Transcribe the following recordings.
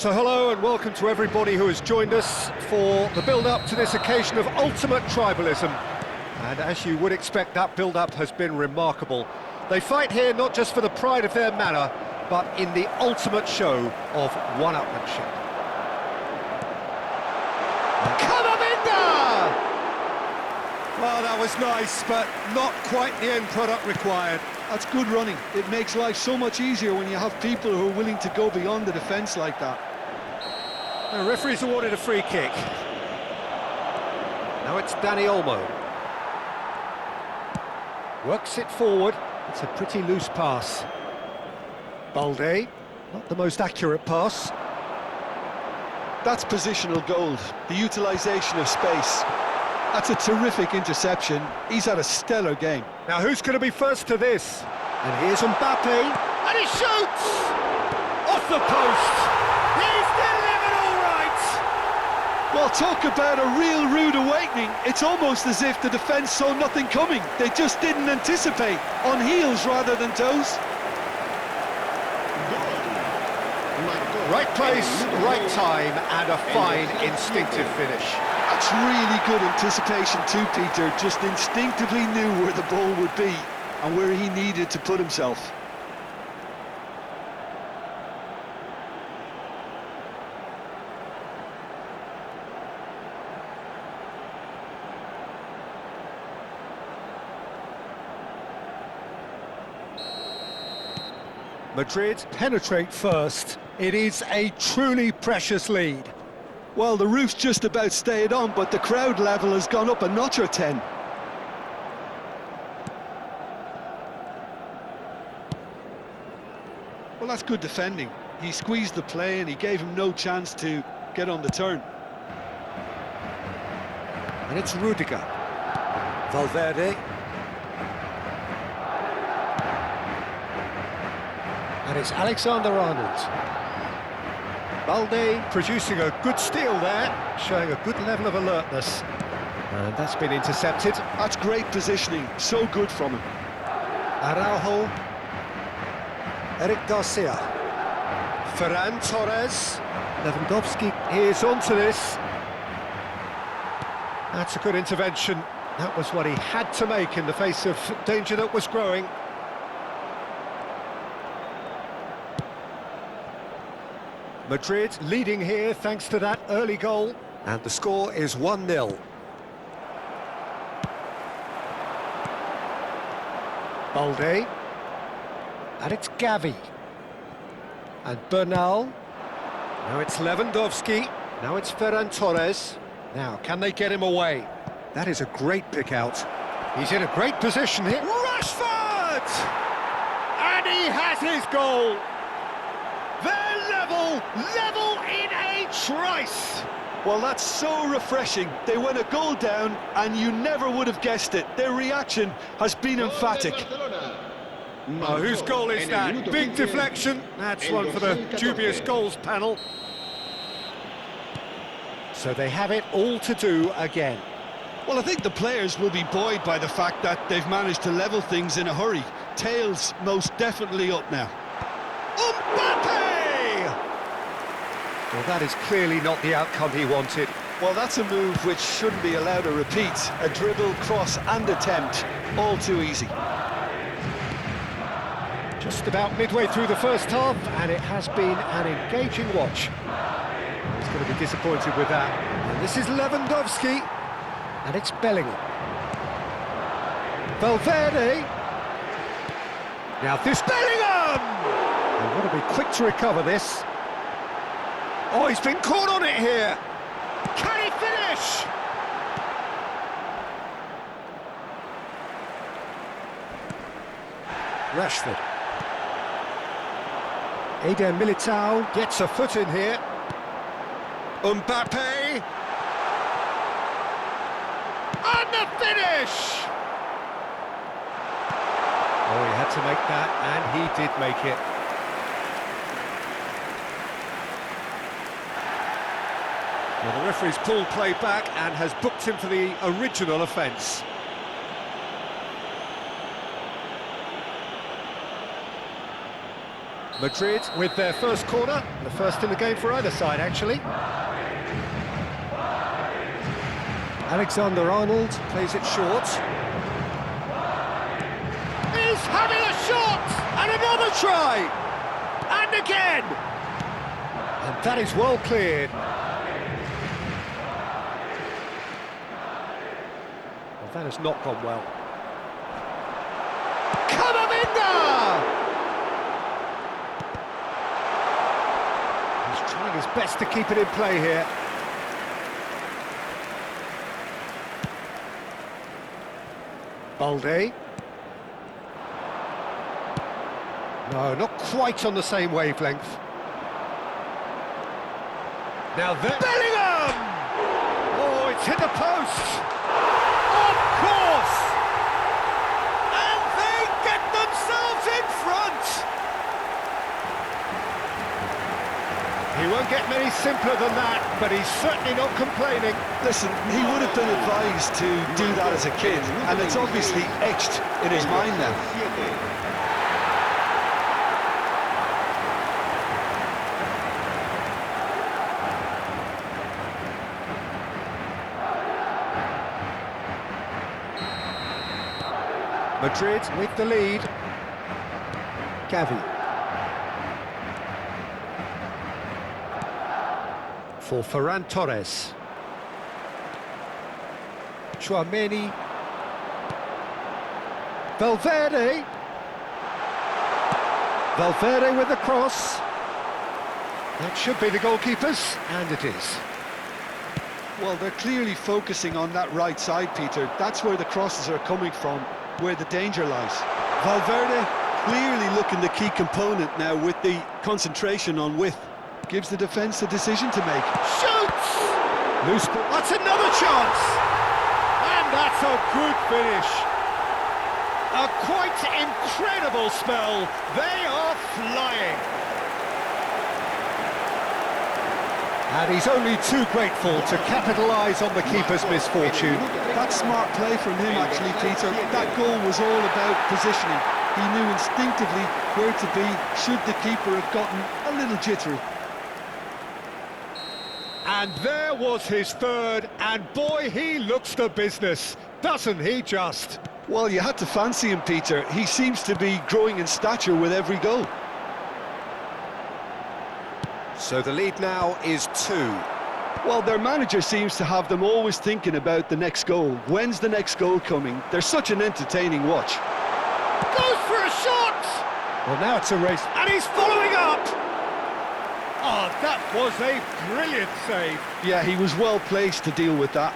So hello and welcome to everybody who has joined us for the build-up to this occasion of ultimate tribalism. And as you would expect, that build-up has been remarkable. They fight here not just for the pride of their manor, but in the ultimate show of one-upmanship. Camavinga! Well, that was nice, but not quite the end product required. That's good running. It makes life so much easier when you have people who are willing to go beyond the defence like that. The referee's awarded a free kick. Now it's Dani Olmo. Works it forward. It's a pretty loose pass. Balde, not the most accurate pass. That's positional gold, the utilisation of space. That's a terrific interception. He's had a stellar game. Now who's going to be first to this? And here's Mbappe, and he shoots! Off the post! He's delivered all right! Well, talk about a real rude awakening. It's almost as if the defence saw nothing coming. They just didn't anticipate, on heels rather than toes. Right place, right time, and a fine instinctive finish. That's really good anticipation too, Peter. Just instinctively knew where the ball would be and where he needed to put himself. Madrid penetrate first. It is a truly precious lead. Well, the roof's just about stayed on, but the crowd level has gone up a notch or 10. Well, that's good defending. He squeezed the play and he gave him no chance to get on the turn. And it's Rudiger. Valverde. And it's Alexander-Arnold. Balde producing a good steal there, showing a good level of alertness. And that's been intercepted. That's great positioning, so good from him. Araujo. Eric Garcia. Ferran Torres. Lewandowski is onto this. That's a good intervention. That was what he had to make in the face of danger that was growing. Madrid leading here thanks to that early goal, and the score is 1-0. Balde, and it's Gavi, and Bernal, now it's Lewandowski, now it's Ferran Torres. Now, can they get him away? That is a great pick out. He's in a great position here. Rashford! And he has his goal! They're level in a trice! Well, that's so refreshing. They went a goal down and you never would have guessed it. Their reaction has been emphatic. Oh, whose goal is that? Big deflection. That's one for the dubious goals panel. So they have it all to do again. Well, I think the players will be buoyed by the fact that they've managed to level things in a hurry. Tails most definitely up now. Mbappe! Well, that is clearly not the outcome he wanted. Well, that's a move which shouldn't be allowed to repeat. A dribble, cross and attempt, all too easy. Just about midway through the first half, and it has been an engaging watch. He's going to be disappointed with that. And this is Lewandowski, and it's Bellingham. Valverde. Now this Bellingham! They want to be quick to recover this. Oh, he's been caught on it here. Can he finish? Rashford. Eder Militao gets a foot in here. Mbappe. And the finish! Oh, he had to make that, and he did make it. Well, the referee's pulled play back and has booked him for the original offence. Madrid with their first corner, the first in the game for either side, actually. Alexander-Arnold plays it short. He's having a shot! And another try! And again! And that is well cleared. Well, that has not gone well. He's trying his best to keep it in play here. Balde. No, not quite on the same wavelength. Now there... Bellingham! Oh, it's hit the post! Of course! And they get themselves in front! He won't get many simpler than that, but he's certainly not complaining. Listen, he would have been advised to do that as a kid, and it's obviously etched in his mind now. Madrid with the lead. Gavi. For Ferran Torres. Chouameni. Valverde. Valverde with the cross. That should be the goalkeepers, and it is. Well, they're clearly focusing on that right side, Peter. That's where the crosses are coming from, where the danger lies. Valverde clearly looking the key component now with the concentration on width. Gives the defence a decision to make. Shoots! Loose ball. That's another chance! And that's a good finish. A quite incredible spell. They are flying. And he's only too grateful to capitalise on the keeper's misfortune. That's smart play from him, actually, Peter. That goal was all about positioning. He knew instinctively where to be should the keeper have gotten a little jittery. And there was his third, and boy, he looks the business, doesn't he just? Well, you had to fancy him, Peter. He seems to be growing in stature with every goal. So the lead now is 2. Well, their manager seems to have them always thinking about the next goal. When's the next goal coming? They're such an entertaining watch. Goes for a shot! Well, now it's a race, and he's following up! Oh, that was a brilliant save. Yeah, he was well placed to deal with that.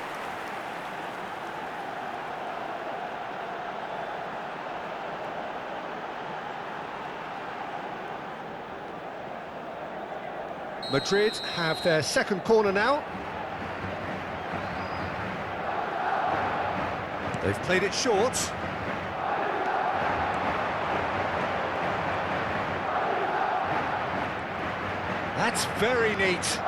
Madrid have their second corner now. They've played it short. That's very neat.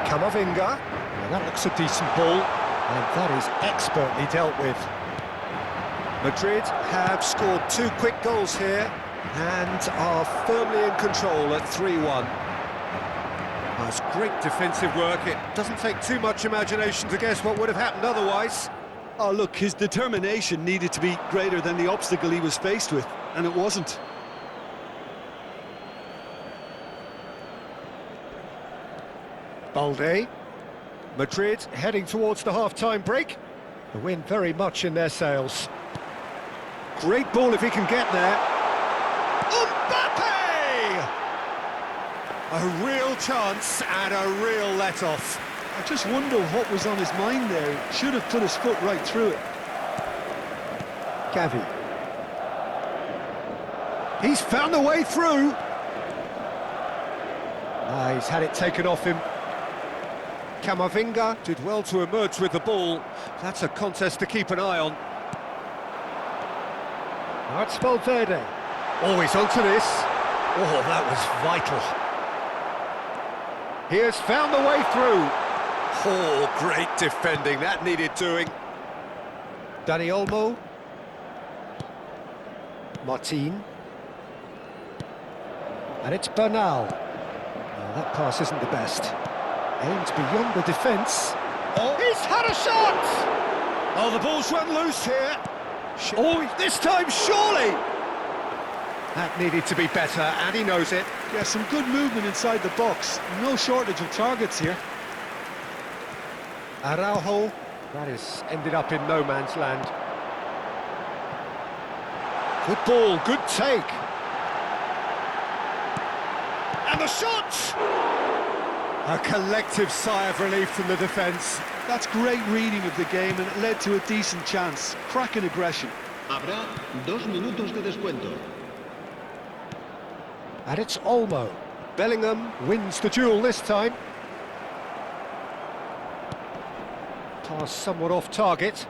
Camavinga. Well, that looks a decent ball, and that is expertly dealt with. Madrid have scored 2 quick goals here and are firmly in control at 3-1. That's great defensive work. It doesn't take too much imagination to guess what would have happened otherwise. Oh, look, his determination needed to be greater than the obstacle he was faced with, and it wasn't. Balde. Madrid heading towards the half-time break. The wind very much in their sails. Great ball if he can get there. Mbappe! A real chance and a real let-off. I just wonder what was on his mind there. Should have put his foot right through it. Gavi. He's found a way through. He's had it taken off him. Camavinga did well to emerge with the ball. That's a contest to keep an eye on. Now it's Valverde. Oh, he's onto this. Oh, that was vital. He has found the way through. Oh, great defending. That needed doing. Dani Olmo. Martin. And it's Bernal. Well, that pass isn't the best. Aimed beyond the defence. Oh, he's had a shot! Oh, the ball's run loose here. Oh, this time, surely! That needed to be better, and he knows it. Yeah, some good movement inside the box. No shortage of targets here. Araujo, that has ended up in no man's land. Good ball, good take. And the shot! A collective sigh of relief from the defence. That's great reading of the game, and it led to a decent chance. Cracking aggression. Habrá 2 minutos de descuento. And it's Olmo. Bellingham wins the duel this time. Pass somewhat off target.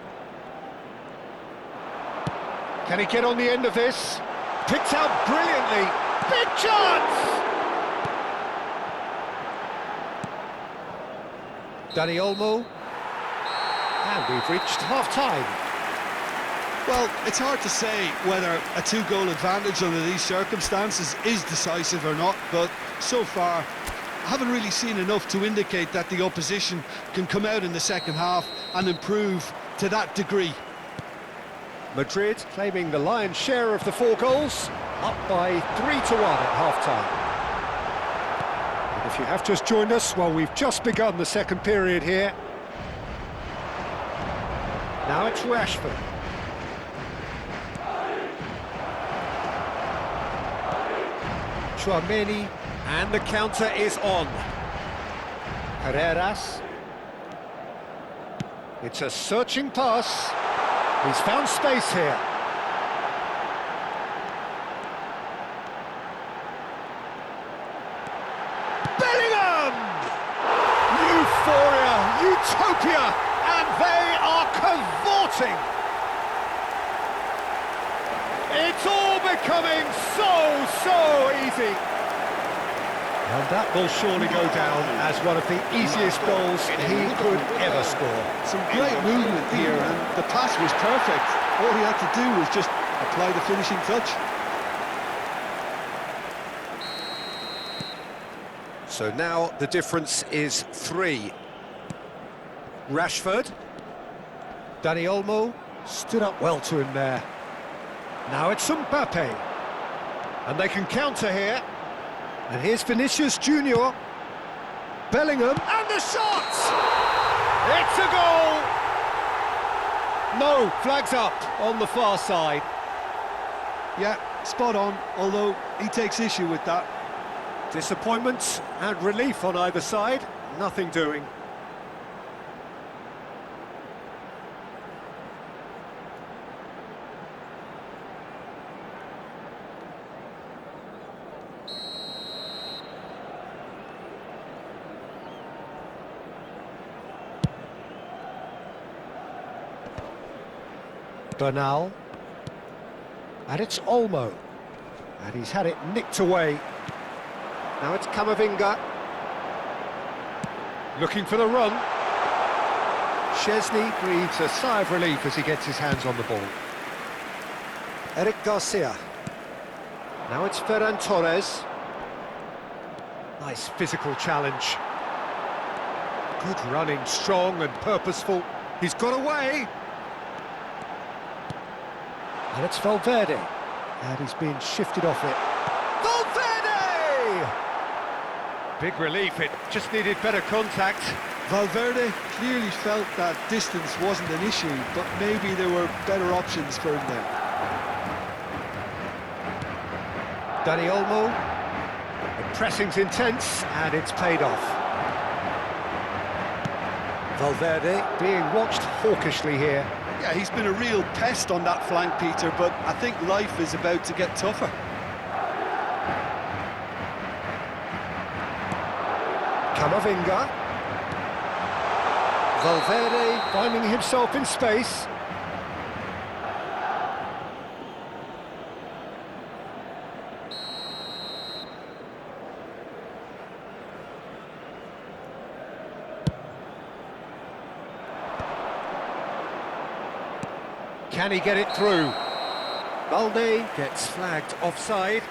Can he get on the end of this? Picked out brilliantly. Big chance! Dani Olmo. And we've reached half-time. Well, it's hard to say whether a two-goal advantage under these circumstances is decisive or not, but so far, I haven't really seen enough to indicate that the opposition can come out in the second half and improve to that degree. Madrid claiming the lion's share of the 4 goals, up by 3-1 at half-time. And if you have just joined us, well, we've just begun the second period here. Now it's Rashford. Chouameni, and the counter is on. Carreras. It's a searching pass. He's found space here. Bellingham! Euphoria, utopia, and they are cavorting. It's all becoming so easy. And that will surely go down as one of the easiest goals he could ever score. Some great movement here, and the pass was perfect. All he had to do was just apply the finishing touch. So now the difference is 3. Rashford. Dani Olmo stood up well to him there. Now it's Mbappe. And they can counter here. And here's Vinicius Junior. Bellingham, and the shot! It's a goal! No, flags up on the far side. Yeah, spot on, although he takes issue with that. Disappointment and relief on either side, nothing doing. Bernal. And it's Olmo. And he's had it nicked away. Now it's Camavinga. Looking for the run. Szczesny breathes a sigh of relief as he gets his hands on the ball. Eric Garcia. Now it's Ferran Torres. Nice physical challenge. Good running, strong and purposeful. He's got away. And it's Valverde. And he's being shifted off it. Valverde! Big relief, it just needed better contact. Valverde clearly felt that distance wasn't an issue, but maybe there were better options for him there. Dani Olmo. The pressing's intense, and it's paid off. Valverde being watched hawkishly here. Yeah, he's been a real pest on that flank, Peter, but I think life is about to get tougher. Camavinga. Valverde finding himself in space. Can he get it through? Balde gets flagged offside.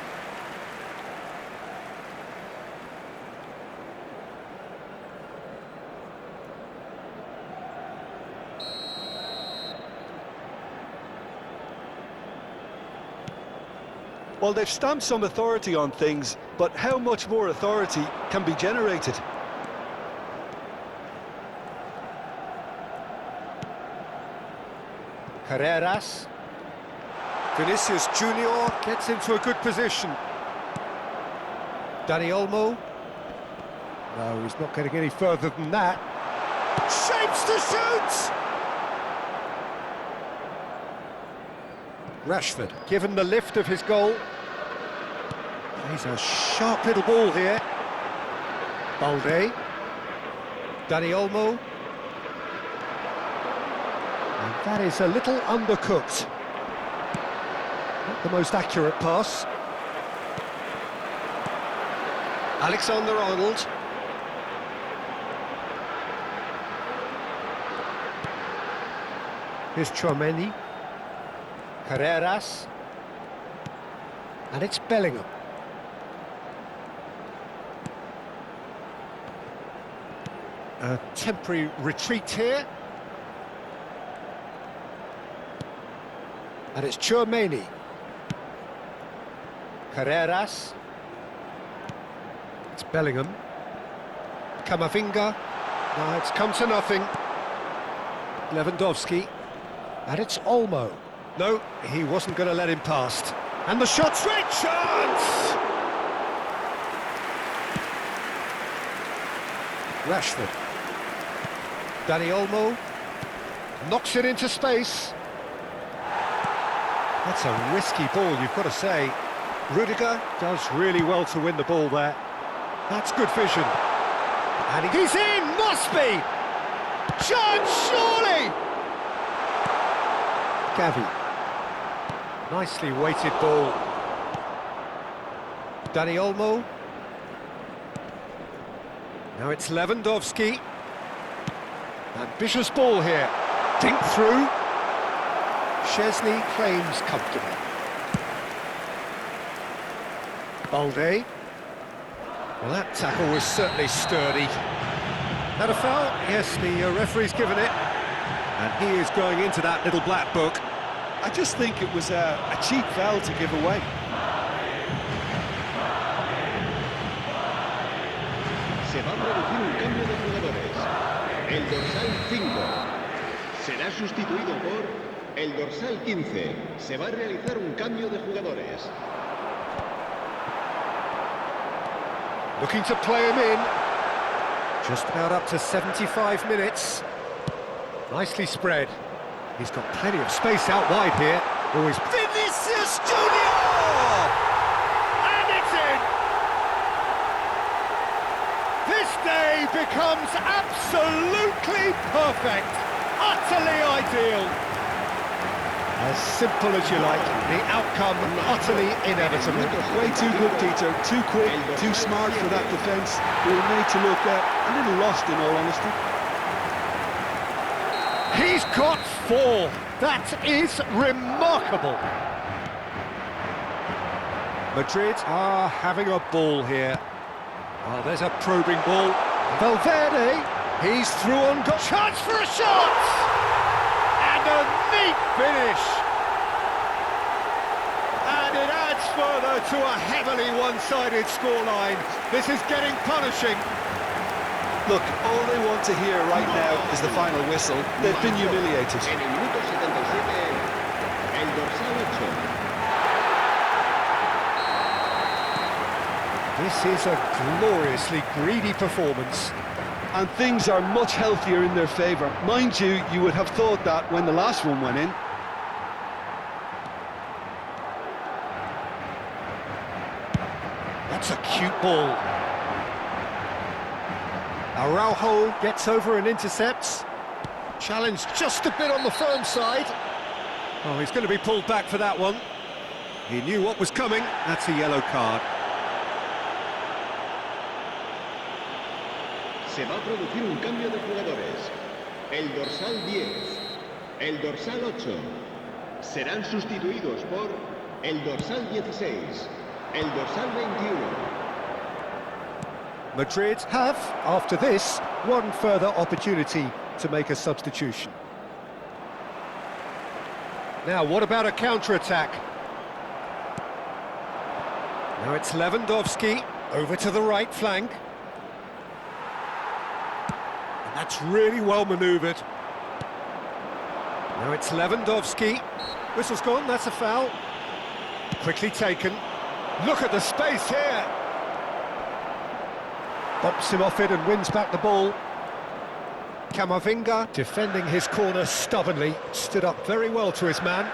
Well, they've stamped some authority on things, but how much more authority can be generated? Carreras. Vinicius Junior gets into a good position. Dani Olmo. No, he's not getting any further than that. Shapes to shoot! Rashford, given the lift of his goal. He's a sharp little ball here. Balde. Dani Olmo. And that is a little undercooked. Not the most accurate pass. Alexander-Arnold. Here's Tchouaméni. Carreras. And it's Bellingham. A temporary retreat here. And it's Tchouaméni. Carreras. It's Bellingham. Camavinga. No, it's come to nothing. Lewandowski. And it's Olmo. No, he wasn't going to let him past. And the shot's great chance! Rashford. Dani Olmo. Knocks it into space. That's a risky ball, you've got to say. Rudiger does really well to win the ball there. That's good vision. And he's in! Must be! Chance, surely! Gavi. Nicely weighted ball. Dani Olmo. Now it's Lewandowski. Ambitious ball here. Dink through. Szczesny claims comfortably. Balde. Well, that tackle was certainly sturdy. Had a foul? Yes, the referee's given it. And he is going into that little black book. I just think it was a cheap foul to give away. Se va a producir un cambio de jugadores. El dorsal 5 será sustituido por el dorsal 15. Se va a realizar un cambio de jugadores. Looking to play him in. Just about up to 75 minutes. Nicely spread. He's got plenty of space out wide here. Always Vinicius Junior! And it's in! This day becomes absolutely perfect. Utterly ideal. As simple as you like, the outcome utterly inevitable. Way too good, Peter. Too quick, too smart for that defence. We were made to look a little lost, in all honesty. He's got 4. That is remarkable. Madrid are having a ball here. Oh, there's a probing ball. Valverde, he's through on goal. Chance for a shot! And a neat finish. And it adds further to a heavily one-sided scoreline. This is getting punishing. Look, all they want to hear right now is the final whistle. They've been humiliated. En el minuto 77, el dorsal 8. This is a gloriously greedy performance. And things are much healthier in their favour. Mind you, you would have thought that when the last one went in. That's a cute ball. Araujo gets over and intercepts. Challenge just a bit on the firm side. Oh, he's going to be pulled back for that one. He knew what was coming. That's a yellow card. Se va a producir un cambio de jugadores. El dorsal 10, el dorsal 8 serán sustituidos por el dorsal 16, el dorsal 21. Madrid have, after this, one further opportunity to make a substitution. Now, what about a counter-attack? Now it's Lewandowski, over to the right flank. And that's really well manoeuvred. Now it's Lewandowski. Whistle's gone, that's a foul. Quickly taken. Look at the space here. Bumps him off it and wins back the ball. Camavinga, defending his corner stubbornly, stood up very well to his man.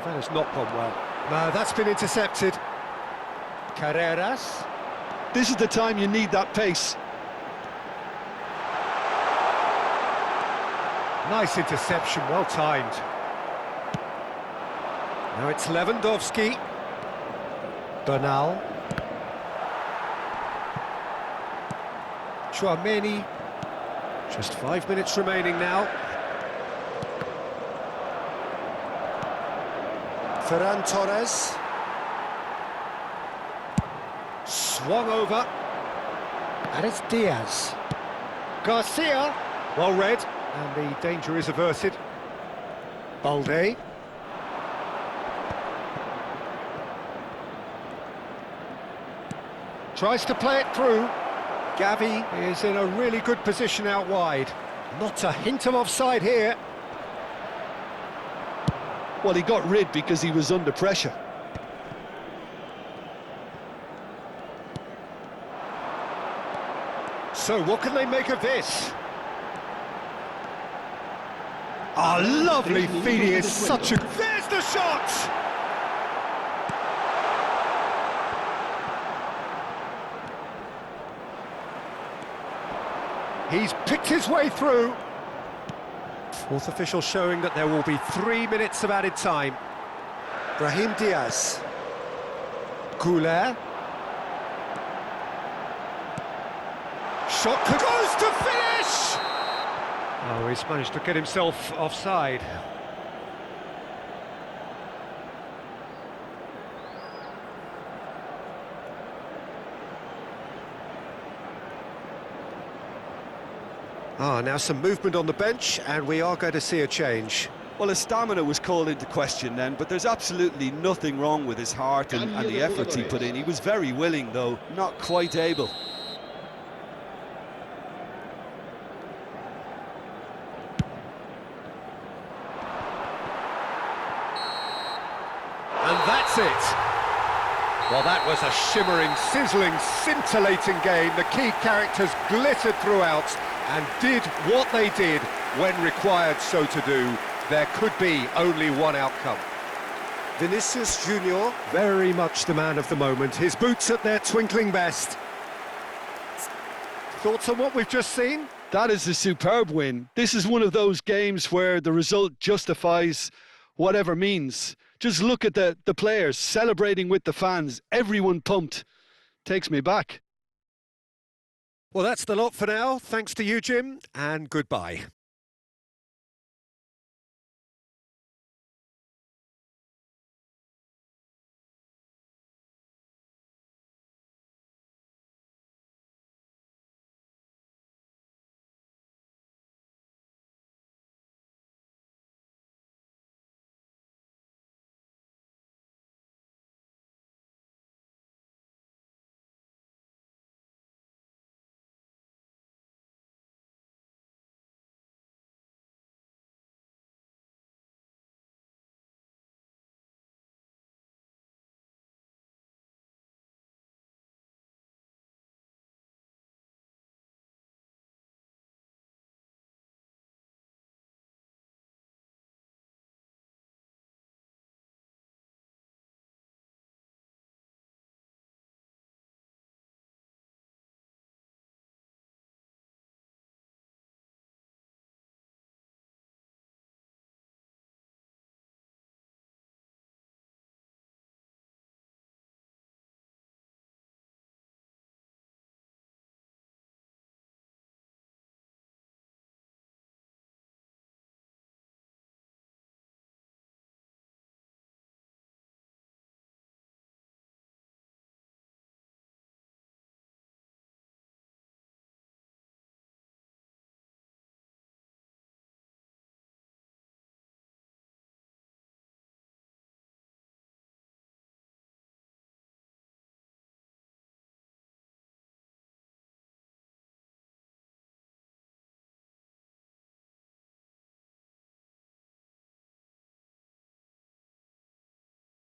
That has not gone well. No, that's been intercepted. Carreras. This is the time you need that pace. Nice interception, well timed. Now it's Lewandowski. Bernal. Chouameni. Just 5 minutes remaining now. Ferran Torres. Swung over. And it's Diaz. Garcia. Well read. And the danger is averted. Balde. Tries to play it through. Gavi is in a really good position out wide. Not a hint of offside here. Well, he got rid because he was under pressure. So what can they make of this? Ah, lovely feeding is such a... There's the shot! He's picked his way through. Fourth official showing that there will be 3 minutes of added time. Brahim Diaz. Goulet. Shot goes to finish! Oh, he's managed to get himself offside. Now some movement on the bench, and we are going to see a change. Well, his stamina was called into question then, but there's absolutely nothing wrong with his heart and the efforts he put in. He was very willing, though, not quite able. And that's it. Well, that was a shimmering, sizzling, scintillating game. The key characters glittered throughout and did what they did when required so to do. There could be only one outcome. Vinicius Junior, very much the man of the moment. His boots at their twinkling best. Thoughts on what we've just seen? That is a superb win. This is one of those games where the result justifies whatever means. Just look at the players celebrating with the fans. Everyone pumped. Takes me back. Well, that's the lot for now. Thanks to you, Jim, and goodbye.